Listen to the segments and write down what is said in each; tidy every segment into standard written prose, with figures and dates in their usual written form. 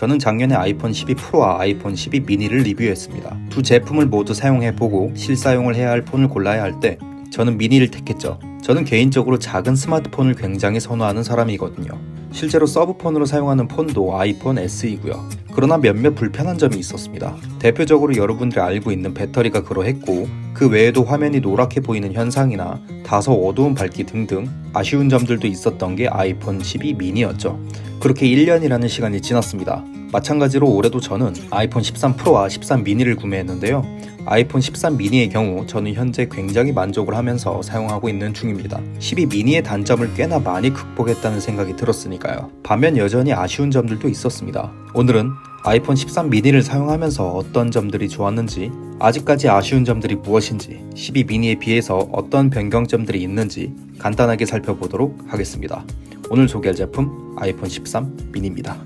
저는 작년에 아이폰 12 프로와 아이폰 12 미니를 리뷰했습니다. 두 제품을 모두 사용해보고 실사용을 해야 할 폰을 골라야 할 때 저는 미니를 택했죠. 저는 개인적으로 작은 스마트폰을 굉장히 선호하는 사람이거든요. 실제로 서브폰으로 사용하는 폰도 아이폰 SE고요. 그러나 몇몇 불편한 점이 있었습니다. 대표적으로 여러분들이 알고 있는 배터리가 그러했고, 그 외에도 화면이 노랗게 보이는 현상이나 다소 어두운 밝기 등등 아쉬운 점들도 있었던 게 아이폰 12 미니였죠. 그렇게 1년이라는 시간이 지났습니다. 마찬가지로 올해도 저는 아이폰 13 프로와 13 미니를 구매했는데요. 아이폰 13 미니의 경우 저는 현재 굉장히 만족을 하면서 사용하고 있는 중입니다. 12 미니의 단점을 꽤나 많이 극복했다는 생각이 들었으니까요. 반면 여전히 아쉬운 점들도 있었습니다. 오늘은 아이폰 13 미니를 사용하면서 어떤 점들이 좋았는지, 아직까지 아쉬운 점들이 무엇인지, 12 미니에 비해서 어떤 변경점들이 있는지 간단하게 살펴보도록 하겠습니다. 오늘 소개할 제품 아이폰 13 미니입니다.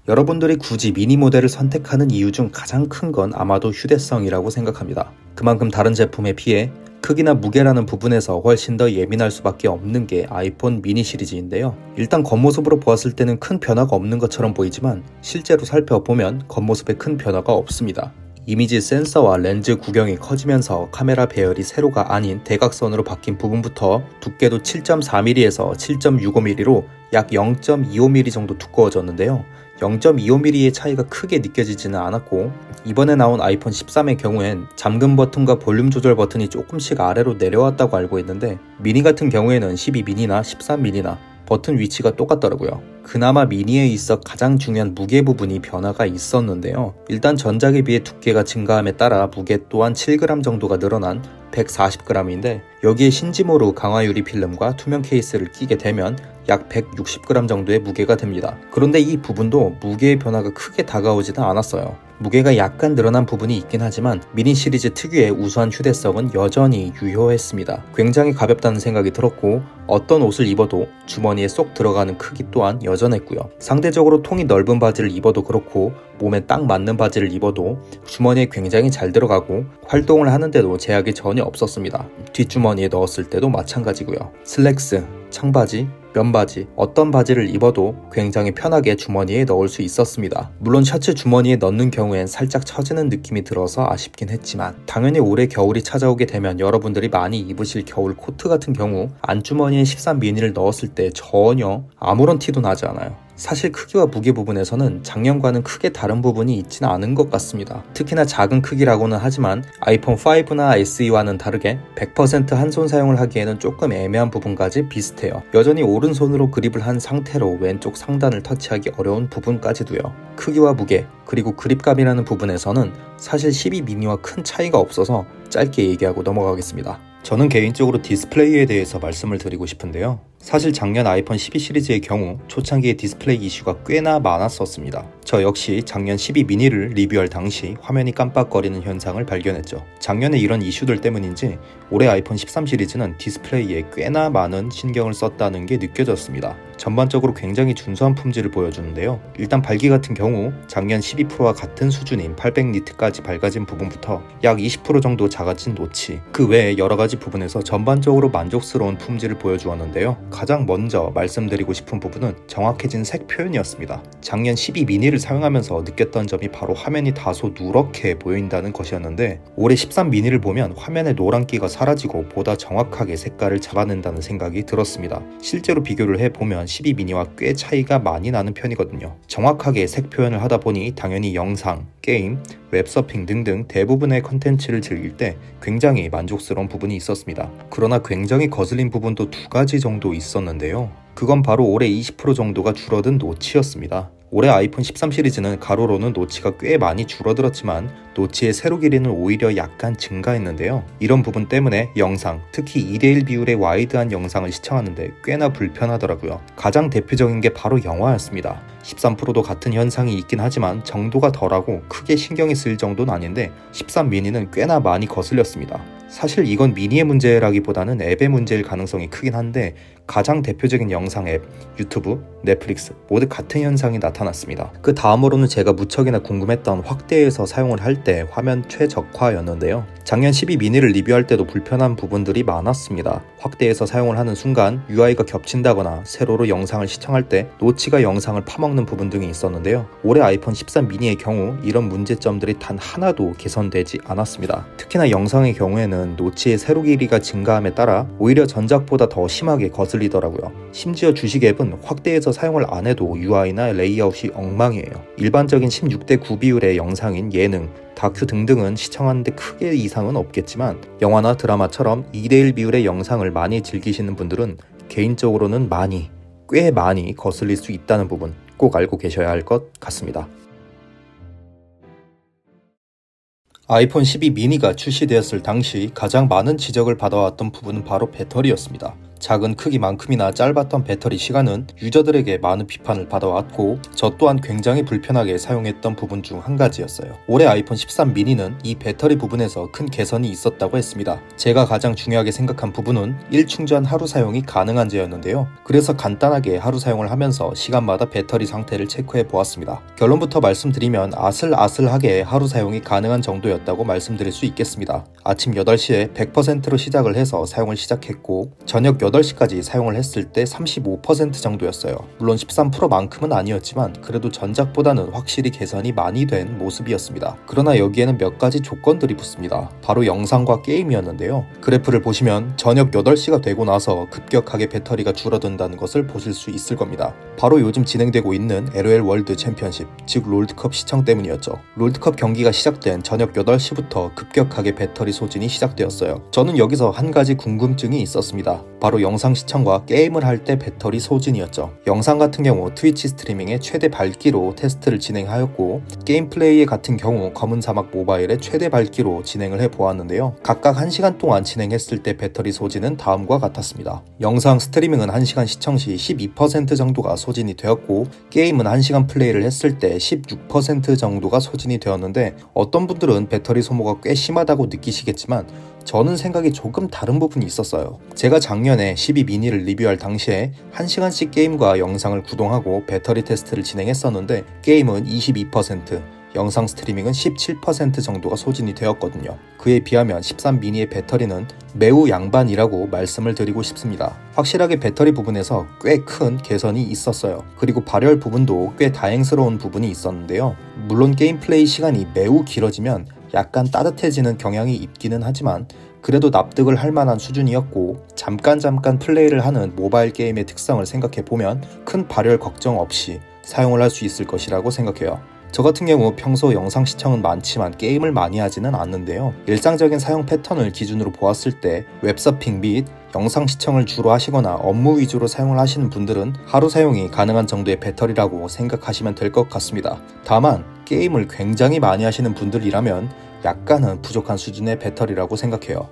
여러분들이 굳이 미니 모델을 선택하는 이유 중 가장 큰 건 아마도 휴대성이라고 생각합니다. 그만큼 다른 제품에 비해 크기나 무게라는 부분에서 훨씬 더 예민할 수밖에 없는 게 아이폰 미니 시리즈인데요. 일단 겉모습으로 보았을 때는 큰 변화가 없는 것처럼 보이지만 실제로 살펴보면 겉모습에 큰 변화가 없습니다. 이미지 센서와 렌즈 구경이 커지면서 카메라 배열이 세로가 아닌 대각선으로 바뀐 부분부터 두께도 7.4mm에서 7.65mm로 약 0.25mm 정도 두꺼워졌는데요. 0.25mm의 차이가 크게 느껴지지는 않았고, 이번에 나온 아이폰 13의 경우엔 잠금 버튼과 볼륨 조절 버튼이 조금씩 아래로 내려왔다고 알고 있는데, 미니 같은 경우에는 12 미니나 13 미니나 버튼 위치가 똑같더라고요. 그나마 미니에 있어 가장 중요한 무게 부분이 변화가 있었는데요. 일단 전작에 비해 두께가 증가함에 따라 무게 또한 7g 정도가 늘어난 140g인데, 여기에 신지모로 강화 유리 필름과 투명 케이스를 끼게 되면 약 160g 정도의 무게가 됩니다. 그런데 이 부분도 무게의 변화가 크게 다가오지는 않았어요. 무게가 약간 늘어난 부분이 있긴 하지만 미니 시리즈 특유의 우수한 휴대성은 여전히 유효했습니다. 굉장히 가볍다는 생각이 들었고, 어떤 옷을 입어도 주머니에 쏙 들어가는 크기 또한 여전했고요. 상대적으로 통이 넓은 바지를 입어도 그렇고, 몸에 딱 맞는 바지를 입어도 주머니에 굉장히 잘 들어가고, 활동을 하는데도 제약이 전혀 없었습니다. 뒷주머니에 넣었을 때도 마찬가지고요. 슬랙스, 청바지, 면바지, 어떤 바지를 입어도 굉장히 편하게 주머니에 넣을 수 있었습니다. 물론 셔츠 주머니에 넣는 경우엔 살짝 처지는 느낌이 들어서 아쉽긴 했지만, 당연히 올해 겨울이 찾아오게 되면 여러분들이 많이 입으실 겨울 코트 같은 경우 안주머니에 13 미니를 넣었을 때 전혀 아무런 티도 나지 않아요. 사실 크기와 무게 부분에서는 작년과는 크게 다른 부분이 있지는 않은 것 같습니다. 특히나 작은 크기라고는 하지만 아이폰 5나 SE와는 다르게 100% 한 손 사용을 하기에는 조금 애매한 부분까지 비슷해요. 여전히 오른손으로 그립을 한 상태로 왼쪽 상단을 터치하기 어려운 부분까지도요. 크기와 무게, 그리고 그립감이라는 부분에서는 사실 12 미니와 큰 차이가 없어서 짧게 얘기하고 넘어가겠습니다. 저는 개인적으로 디스플레이에 대해서 말씀을 드리고 싶은데요. 사실 작년 아이폰 12 시리즈의 경우 초창기에 디스플레이 이슈가 꽤나 많았었습니다. 저 역시 작년 12 미니를 리뷰할 당시 화면이 깜빡거리는 현상을 발견했죠. 작년에 이런 이슈들 때문인지 올해 아이폰 13 시리즈는 디스플레이에 꽤나 많은 신경을 썼다는 게 느껴졌습니다. 전반적으로 굉장히 준수한 품질을 보여주는데요. 일단 밝기 같은 경우 작년 12 프로와 같은 수준인 800니트까지 밝아진 부분부터 약 20% 정도 작아진 노치, 그 외에 여러가지 부분에서 전반적으로 만족스러운 품질을 보여주었는데요. 가장 먼저 말씀드리고 싶은 부분은 정확해진 색 표현이었습니다. 작년 12 미니를 사용하면서 느꼈던 점이 바로 화면이 다소 누렇게 보인다는 것이었는데, 올해 13 미니를 보면 화면의 노란기가 사라지고 보다 정확하게 색깔을 잡아낸다는 생각이 들었습니다. 실제로 비교를 해보면 12 미니와 꽤 차이가 많이 나는 편이거든요. 정확하게 색 표현을 하다 보니 당연히 영상, 게임, 웹서핑 등등 대부분의 컨텐츠를 즐길 때 굉장히 만족스러운 부분이 있었습니다. 그러나 굉장히 거슬린 부분도 두 가지 정도 있었는데요. 그건 바로 올해 20% 정도가 줄어든 노치였습니다. 올해 아이폰 13 시리즈는 가로로는 노치가 꽤 많이 줄어들었지만 노치의 세로 길이는 오히려 약간 증가했는데요. 이런 부분 때문에 영상, 특히 2:1 비율의 와이드한 영상을 시청하는데 꽤나 불편하더라고요. 가장 대표적인 게 바로 영화였습니다. 13 프로도 같은 현상이 있긴 하지만 정도가 덜하고 크게 신경이 쓰일 정도는 아닌데 13 미니는 꽤나 많이 거슬렸습니다. 사실 이건 미니의 문제라기보다는 앱의 문제일 가능성이 크긴 한데, 가장 대표적인 영상 앱, 유튜브, 넷플릭스 모두 같은 현상이 나타났습니다. 그 다음으로는 제가 무척이나 궁금했던 확대해서 사용을 할 때 화면 최적화였는데요. 작년 12 미니를 리뷰할 때도 불편한 부분들이 많았습니다. 확대해서 사용을 하는 순간 UI가 겹친다거나 세로로 영상을 시청할 때 노치가 영상을 파먹는 부분 등이 있었는데요. 올해 아이폰 13 미니의 경우 이런 문제점들이 단 하나도 개선되지 않았습니다. 특히나 영상의 경우에는 노치의 세로 길이가 증가함에 따라 오히려 전작보다 더 심하게 거슬리더라고요. 심지어 주식 앱은 확대해서 사용을 안 해도 UI나 레이아웃이 엉망이에요. 일반적인 16대 9 비율의 영상인 예능, 다큐 등등은 시청하는데 크게 이상은 없겠지만 영화나 드라마처럼 2대1 비율의 영상을 많이 즐기시는 분들은 개인적으로는 꽤 많이 거슬릴 수 있다는 부분 꼭 알고 계셔야 할 것 같습니다. 아이폰 12 미니가 출시되었을 당시 가장 많은 지적을 받아왔던 부분은 바로 배터리였습니다. 작은 크기만큼이나 짧았던 배터리 시간은 유저들에게 많은 비판을 받아왔고 저 또한 굉장히 불편하게 사용했던 부분 중 한 가지였어요. 올해 아이폰 13 미니는 이 배터리 부분에서 큰 개선이 있었다고 했습니다. 제가 가장 중요하게 생각한 부분은 1충전 하루 사용이 가능한지였는데요. 그래서 간단하게 하루 사용을 하면서 시간마다 배터리 상태를 체크해 보았습니다. 결론부터 말씀드리면 아슬아슬하게 하루 사용이 가능한 정도였다고 말씀드릴 수 있겠습니다. 아침 8시에 100%로 시작을 해서 사용을 시작했고 저녁 8시까지 사용을 했을 때 35% 정도였어요. 물론 13 프로만큼은 아니었지만 그래도 전작보다는 확실히 개선이 많이 된 모습이었습니다. 그러나 여기에는 몇 가지 조건들이 붙습니다. 바로 영상과 게임이었는데요. 그래프를 보시면 저녁 8시가 되고 나서 급격하게 배터리가 줄어든다는 것을 보실 수 있을 겁니다. 바로 요즘 진행되고 있는 LOL 월드 챔피언십, 즉 롤드컵 시청 때문이었죠. 롤드컵 경기가 시작된 저녁 8시부터 급격하게 배터리 소진이 시작되었어요. 저는 여기서 한 가지 궁금증이 있었습니다. 바로 영상 시청과 게임을 할 때 배터리 소진이었죠. 영상 같은 경우 트위치 스트리밍의 최대 밝기로 테스트를 진행하였고 게임 플레이 같은 경우 검은 사막 모바일의 최대 밝기로 진행을 해보았는데요. 각각 1시간 동안 진행했을 때 배터리 소진은 다음과 같았습니다. 영상 스트리밍은 1시간 시청 시 12% 정도가 소진이 되었고 게임은 1시간 플레이를 했을 때 16% 정도가 소진이 되었는데 어떤 분들은 배터리 소모가 꽤 심하다고 느끼시겠지만 저는 생각이 조금 다른 부분이 있었어요. 제가 작년에 12 미니를 리뷰할 당시에 1시간씩 게임과 영상을 구동하고 배터리 테스트를 진행했었는데 게임은 22%, 영상 스트리밍은 17% 정도가 소진이 되었거든요. 그에 비하면 13 미니의 배터리는 매우 양반이라고 말씀을 드리고 싶습니다. 확실하게 배터리 부분에서 꽤 큰 개선이 있었어요. 그리고 발열 부분도 꽤 다행스러운 부분이 있었는데요. 물론 게임 플레이 시간이 매우 길어지면 약간 따뜻해지는 경향이 있기는 하지만 그래도 납득을 할 만한 수준이었고 잠깐 플레이를 하는 모바일 게임의 특성을 생각해보면 큰 발열 걱정 없이 사용을 할 수 있을 것이라고 생각해요. 저 같은 경우 평소 영상 시청은 많지만 게임을 많이 하지는 않는데요. 일상적인 사용 패턴을 기준으로 보았을 때 웹서핑 및 영상 시청을 주로 하시거나 업무 위주로 사용을 하시는 분들은 하루 사용이 가능한 정도의 배터리라고 생각하시면 될 것 같습니다. 다만 게임을 굉장히 많이 하시는 분들이라면 약간은 부족한 수준의 배터리라고 생각해요.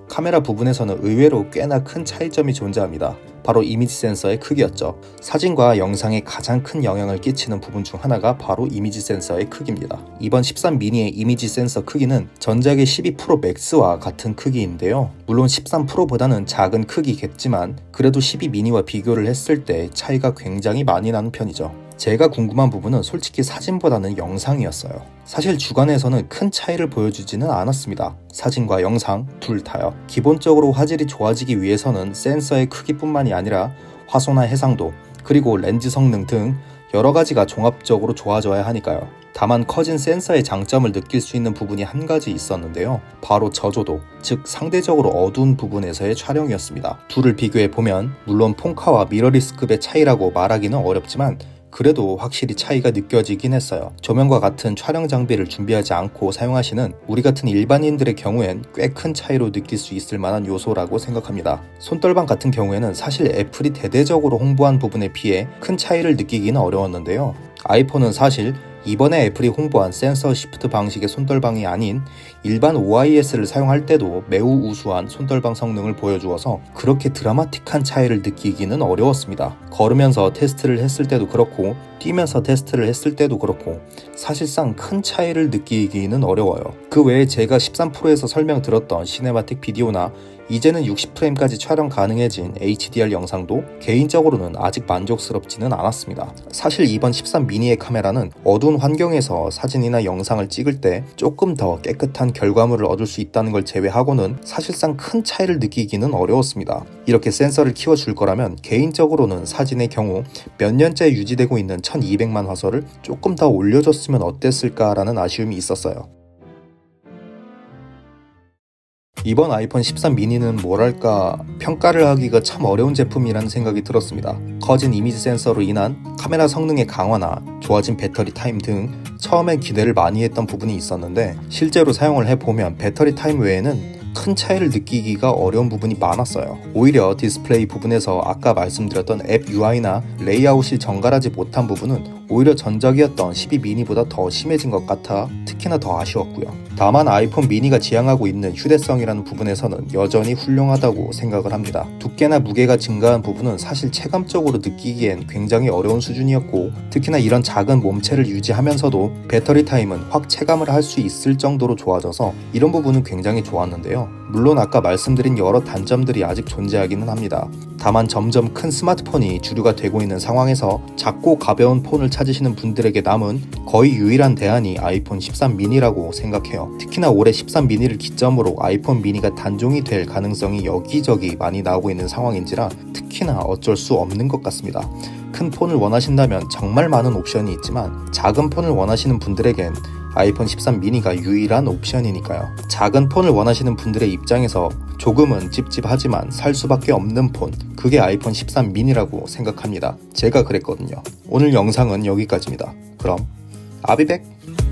카메라 부분에서는 의외로 꽤나 큰 차이점이 존재합니다. 바로 이미지 센서의 크기였죠. 사진과 영상에 가장 큰 영향을 끼치는 부분 중 하나가 바로 이미지 센서의 크기입니다. 이번 13 미니의 이미지 센서 크기는 전작의 12 프로 맥스와 같은 크기인데요. 물론 13 프로보다는 작은 크기겠지만 그래도 12 미니와 비교를 했을 때 차이가 굉장히 많이 나는 편이죠. 제가 궁금한 부분은 솔직히 사진보다는 영상이었어요. 사실 주간에서는 큰 차이를 보여주지는 않았습니다. 사진과 영상 둘 다요. 기본적으로 화질이 좋아지기 위해서는 센서의 크기뿐만이 아니라 화소나 해상도, 그리고 렌즈 성능 등 여러 가지가 종합적으로 좋아져야 하니까요. 다만 커진 센서의 장점을 느낄 수 있는 부분이 한 가지 있었는데요. 바로 저조도, 즉 상대적으로 어두운 부분에서의 촬영이었습니다. 둘을 비교해보면 물론 폰카와 미러리스급의 차이라고 말하기는 어렵지만 그래도 확실히 차이가 느껴지긴 했어요. 조명과 같은 촬영 장비를 준비하지 않고 사용하시는 우리 같은 일반인들의 경우엔 꽤 큰 차이로 느낄 수 있을 만한 요소라고 생각합니다. 손떨방 같은 경우에는 사실 애플이 대대적으로 홍보한 부분에 비해 큰 차이를 느끼기는 어려웠는데요. 아이폰은 사실 이번에 애플이 홍보한 센서 시프트 방식의 손떨방이 아닌 일반 OIS를 사용할 때도 매우 우수한 손떨방 성능을 보여주어서 그렇게 드라마틱한 차이를 느끼기는 어려웠습니다. 걸으면서 테스트를 했을 때도 그렇고 뛰면서 테스트를 했을 때도 그렇고 사실상 큰 차이를 느끼기는 어려워요. 그 외에 제가 13%에서 설명드렸던 시네마틱 비디오나 이제는 60프레임까지 촬영 가능해진 HDR 영상도 개인적으로는 아직 만족스럽지는 않았습니다. 사실 이번 13 미니의 카메라는 어두운 환경에서 사진이나 영상을 찍을 때 조금 더 깨끗한 결과물을 얻을 수 있다는 걸 제외하고는 사실상 큰 차이를 느끼기는 어려웠습니다. 이렇게 센서를 키워줄 거라면 개인적으로는 사진의 경우 몇 년째 유지되고 있는 1200만 화소를 조금 더 올려줬으면 어땠을까라는 아쉬움이 있었어요. 이번 아이폰 13 미니는 뭐랄까 평가를 하기가 참 어려운 제품이라는 생각이 들었습니다. 커진 이미지 센서로 인한 카메라 성능의 강화나 좋아진 배터리 타임 등 처음엔 기대를 많이 했던 부분이 있었는데 실제로 사용을 해보면 배터리 타임 외에는 큰 차이를 느끼기가 어려운 부분이 많았어요. 오히려 디스플레이 부분에서 아까 말씀드렸던 앱 UI나 레이아웃이 정갈하지 못한 부분은 오히려 전작이었던 12 미니보다 더 심해진 것 같아 특히나 더 아쉬웠고요. 다만 아이폰 미니가 지향하고 있는 휴대성이라는 부분에서는 여전히 훌륭하다고 생각을 합니다. 두께나 무게가 증가한 부분은 사실 체감적으로 느끼기엔 굉장히 어려운 수준이었고 특히나 이런 작은 몸체를 유지하면서도 배터리 타임은 확 체감을 할 수 있을 정도로 좋아져서 이런 부분은 굉장히 좋았는데요. 물론 아까 말씀드린 여러 단점들이 아직 존재하기는 합니다. 다만 점점 큰 스마트폰이 주류가 되고 있는 상황에서 작고 가벼운 폰을 찾으시는 분들에게 남은 거의 유일한 대안이 아이폰 13 미니라고 생각해요. 특히나 올해 13 미니를 기점으로 아이폰 미니가 단종이 될 가능성이 여기저기 많이 나오고 있는 상황인지라 특히나 어쩔 수 없는 것 같습니다. 큰 폰을 원하신다면 정말 많은 옵션이 있지만 작은 폰을 원하시는 분들에겐 아이폰 13 미니가 유일한 옵션이니까요. 작은 폰을 원하시는 분들의 입장에서 조금은 찝찝하지만 살 수밖에 없는 폰, 그게 아이폰 13 미니라고 생각합니다. 제가 그랬거든요. 오늘 영상은 여기까지입니다. 그럼 I'll be back.